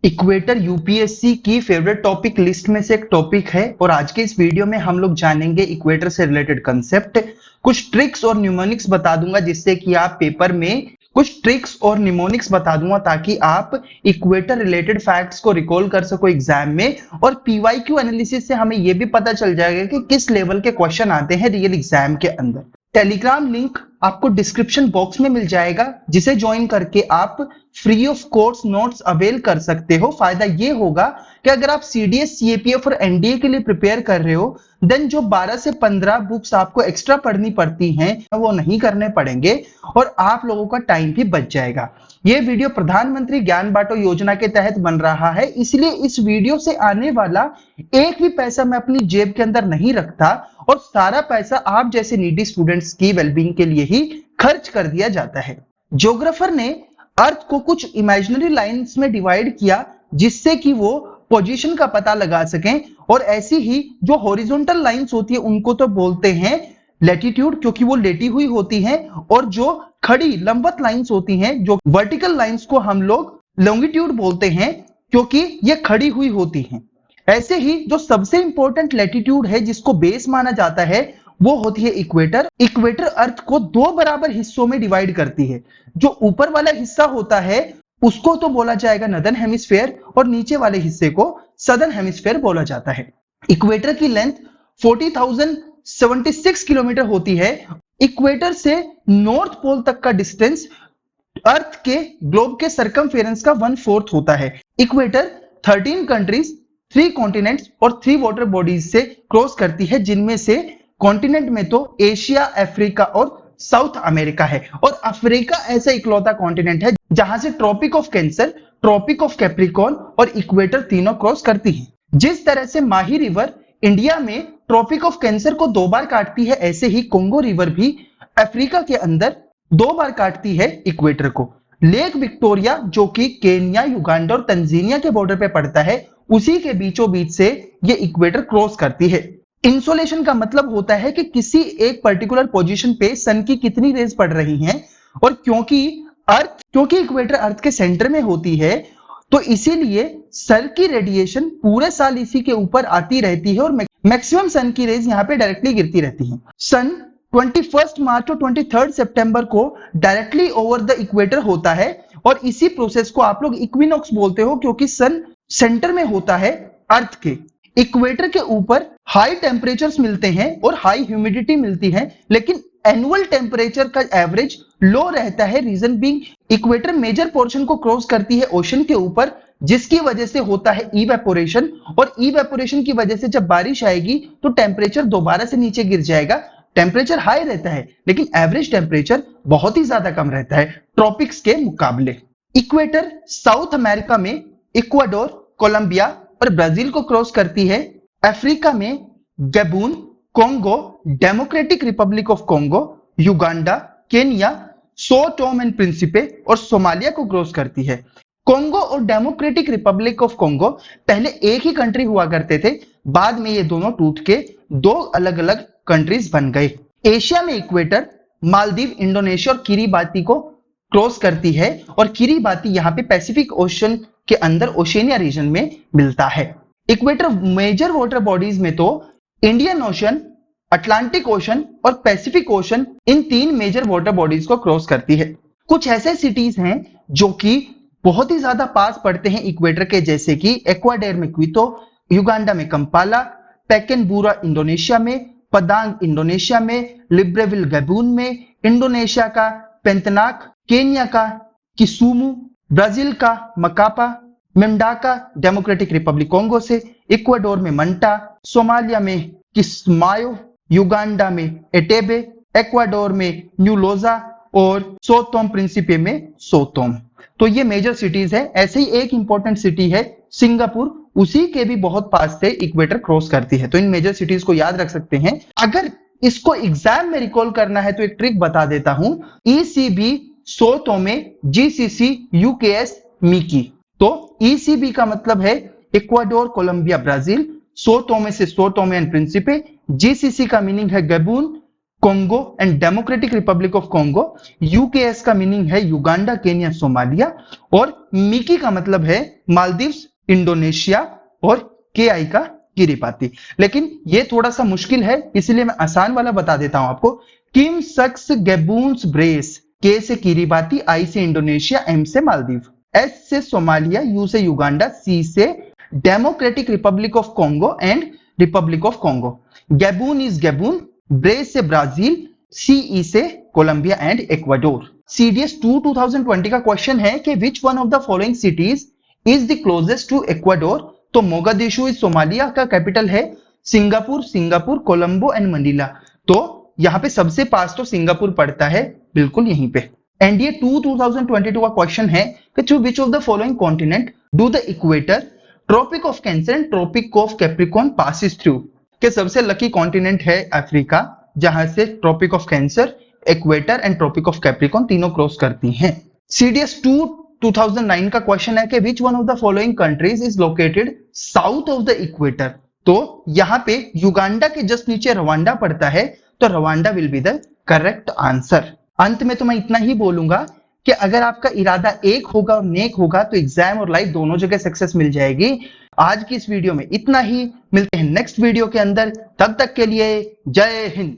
Equator UPSC की favourite topic list में से एक टॉपिक है और आज के इस वीडियो में हम लोग जानेंगे इक्वेटर से रिलेटेड कंसेप्ट, कुछ ट्रिक्स और न्यूमोनिक्स बता दूंगा जिससे कि आप पेपर में कुछ ट्रिक्स और निमोनिक्स बता दूंगा ताकि आप इक्वेटर रिलेटेड फैक्ट्स को रिकॉल कर सको एग्जाम में। और पीवाईक्यू एनालिसिस से हमें यह भी पता चल जाएगा कि किस लेवल के क्वेश्चन आते हैं रियल एग्जाम के अंदर। टेलीग्राम लिंक आपको डिस्क्रिप्शन बॉक्स में मिल जाएगा, जिसे ज्वाइन करके आप free of course notes avail कर सकते हो। फायदा ये होगा कि अगर आप सीडीएस, सीएपीएफ और एनडीए के लिए प्रिपेयर कर रहे हो देन जो 12 से 15 बुक्स आपको एक्स्ट्रा पढ़नी पड़ती हैं वो नहीं करने पड़ेंगे और आप लोगों का टाइम भी बच जाएगा। ये वीडियो प्रधानमंत्री ज्ञान बांटो योजना के तहत बन रहा है, इसलिए इस वीडियो से आने वाला एक भी पैसा मैं अपनी जेब के अंदर नहीं रखता और सारा पैसा आप जैसे नीडी स्टूडेंट्स की वेलबींग के लिए ही खर्च कर दिया जाता है। ज्योग्राफर ने अर्थ को कुछ इमेजिनरी लाइंस में डिवाइड किया जिससे कि वो पोजीशन का पता लगा सकें, और ऐसी ही जो हॉरिजॉन्टल लाइंस होती है उनको तो बोलते हैं लैटिट्यूड क्योंकि वो लेटी हुई होती हैं, और जो खड़ी लंबवत लाइंस होती हैं जो वर्टिकल लाइंस को हम लोग लॉन्गिट्यूड बोलते हैं क्योंकि ये खड़ी हुई होती हैं। ऐसे ही जो सबसे इंपॉर्टेंट लैटिट्यूड है जिसको बेस माना जाता है वो होती है इक्वेटर। इक्वेटर अर्थ को दो बराबर हिस्सों में डिवाइड करती है। जो ऊपर वाला हिस्सा होता है उसको तो बोला जाएगा नॉर्दर्न हेमिस्फीयर और नीचे वाले हिस्से को सदर्न हेमिस्फीयर बोला जाता है। इक्वेटर की लेंथ 40,076 किलोमीटर होती है। इक्वेटर से नॉर्थ पोल तक का डिस्टेंस अर्थ के ग्लोब के सर्कमफेरेंस का 1/4 होता है। इक्वेटर 13 कंट्रीज, 3 कॉन्टिनेंट्स और 3 वाटर बॉडीज से क्रॉस करती है, जिनमें से कॉन्टिनेंट में तो एशिया, अफ्रीका और साउथ अमेरिका है। और अफ्रीका ऐसा इकलौता कॉन्टिनेंट है जहां से Tropic of Cancer, Tropic of Capricorn और इक्वेटर तीनों क्रॉस करती है। जिस तरह से माही रिवर इंडिया में ट्रॉपिक ऑफ कैंसर को 2 बार काटती है, ऐसे ही कोंगो रिवर भी अफ्रीका के अंदर 2 बार काटती है इक्वेटर को। लेक विक्टोरिया जो कि केन्या, युगांडा और तंजानिया के बॉर्डर पे पड़ता है, उसी के बीचों बीच से ये इक्वेटर क्रॉस करती है। इंसोलेशन का मतलब होता है कि किसी एक पर्टिकुलर पोजीशन पे सन की कितनी रेज पड़ रही हैं, और क्योंकि इक्वेटर अर्थ के सेंटर में होती है तो इसीलिए सन की रेडिएशन पूरे साल इसी के ऊपर आती रहती है और मैक्सिमम सन की रेज यहाँ पे डायरेक्टली गिरती रहती हैं। सन 21 मार्च और 23 सितंबर को डायरेक्टली ओवर द इक्वेटर होता है और इसी प्रोसेस को आप लोग इक्विनॉक्स बोलते हो क्योंकि सन सेंटर में होता है अर्थ के। इक्वेटर के ऊपर हाई टेम्परेचर्स मिलते हैं और हाई ह्यूमिडिटी मिलती है, लेकिन एनुअल टेम्परेचर का एवरेज लो रहता है। Reason being equator major portion को क्रॉस करती है ओशन के ऊपर, जिसकी वजह से होता है इवेपोरेशन, और इवेपोरेशन की वजह से जब बारिश आएगी तो टेम्परेचर दोबारा से नीचे गिर जाएगा। टेम्परेचर हाई रहता है लेकिन एवरेज टेम्परेचर बहुत ही ज्यादा कम रहता है ट्रॉपिक्स के मुकाबले। इक्वेटर साउथ अमेरिका में इक्वाडोर, कोलंबिया और ब्राजील को क्रॉस करती है। अफ्रीका में Gabon, Congo, Democratic Republic of Congo, Uganda, Kenya, Sao Tome and Principe और सोमालिया को क्रॉस करती है। कोंगो और डेमोक्रेटिक रिपब्लिक ऑफ कोंगो पहले एक ही कंट्री हुआ करते थे, बाद में ये दोनों टूट के 2 अलग अलग कंट्रीज बन गए। एशिया में इक्वेटर मालदीव, इंडोनेशिया और किरिबाती को क्रॉस करती है, और किरिबाती यहाँ पे पैसिफिक ओशन के अंदर ओशिनिया रीजन में मिलता है। इक्वेटर मेजर वाटर बॉडीज में तो इंडियन ओशन, अटलांटिक ओशन और पैसिफिक ओशन, इन 3 मेजर वाटर बॉडीज को क्रॉस करती है। कुछ ऐसे सिटीज हैं जो कि बहुत ही ज्यादा पास पड़ते हैं इक्वेटर के, जैसे कि एक्वाडोर में क्वितो, युगांडा में कंपाला, पेकेनबूरा इंडोनेशिया में, पदांग इंडोनेशिया में, लिब्रेविल गैबून में, इंडोनेशिया का पेंतनाक, केन्या का किसुमू, ब्राजील का मकापा, मेंडाका डेमोक्रेटिक रिपब्लिक कोंगो से, इक्वाडोर में मंटा, सोमालिया में किस्मायो, युगांडा में एटेबे, एक्वाडोर में न्यूलोजा और सोतोम प्रिंसिपे में सोतोम। तो ये मेजर सिटीज है। ऐसे ही एक इंपॉर्टेंट सिटी है सिंगापुर, उसी के भी बहुत पास से इक्वेटर क्रॉस करती है। तो इन मेजर सिटीज को याद रख सकते हैं। अगर इसको एग्जाम में रिकॉल करना है तो एक ट्रिक बता देता हूं, ECB, Sao Tome, GCC, UKS, Mickey. तो ईसीबी का मतलब है Ecuador, Colombia, Brazil, Sao Tome से Sao Tome and Principe, GCC का मीनिंग है Gabon, Congo and Democratic Republic of Congo. UKS का मीनिंग है युगांडा, केन्या, सोमालिया। और मिकी का मतलब है मालदीव्स, इंडोनेशिया। और केआई का किरीबाती। लेकिन ये थोड़ा सा मुश्किल है, इसलिए मैं आसान वाला बता देता हूं आपको। Kim sucks Gabon's brace. K से किरीबाती, आई से इंडोनेशिया, एम से मालदीव, एस से सोमालिया, यू से युगांडा, सी से Democratic Republic of Congo and Republic of Congo. Gabon is Gabon, brace से ब्राजील, सीई से कोलंबिया एंड इक्वाडोर। सीडीएस 2020 का question है कि which one of the following cities is the closest to Ecuador. तो Mogadishu is Somalia का capital है, Singapore, Colombo and Manila. तो यहां पे सबसे पास तो सिंगापुर पड़ता है, बिल्कुल यहीं पे। एंड ये 2022 का क्वेश्चन है कि to which of the following continent do the equator, Tropic of Cancer and Tropic of Capricorn passes through. के सबसे लकी कॉन्टिनेंट है अफ्रीका, जहां से Tropic of Cancer, equator and Tropic of Capricorn तीनों क्रॉस करती हैं। सीडीएस 2009 का question है कि which one of the following countries is located south of the equator. तो यहां पे युगांडा के जस्ट नीचे रवांडा पड़ता है, तो Rwanda will be the correct answer. अंत में तो मैं इतना ही बोलूंगा कि अगर आपका इरादा एक होगा और नेक होगा तो एग्जाम और लाइफ दोनों जगह सक्सेस मिल जाएगी। आज की इस वीडियो में इतना ही, मिलते हैं नेक्स्ट वीडियो के अंदर, तब तक के लिए जय हिंद।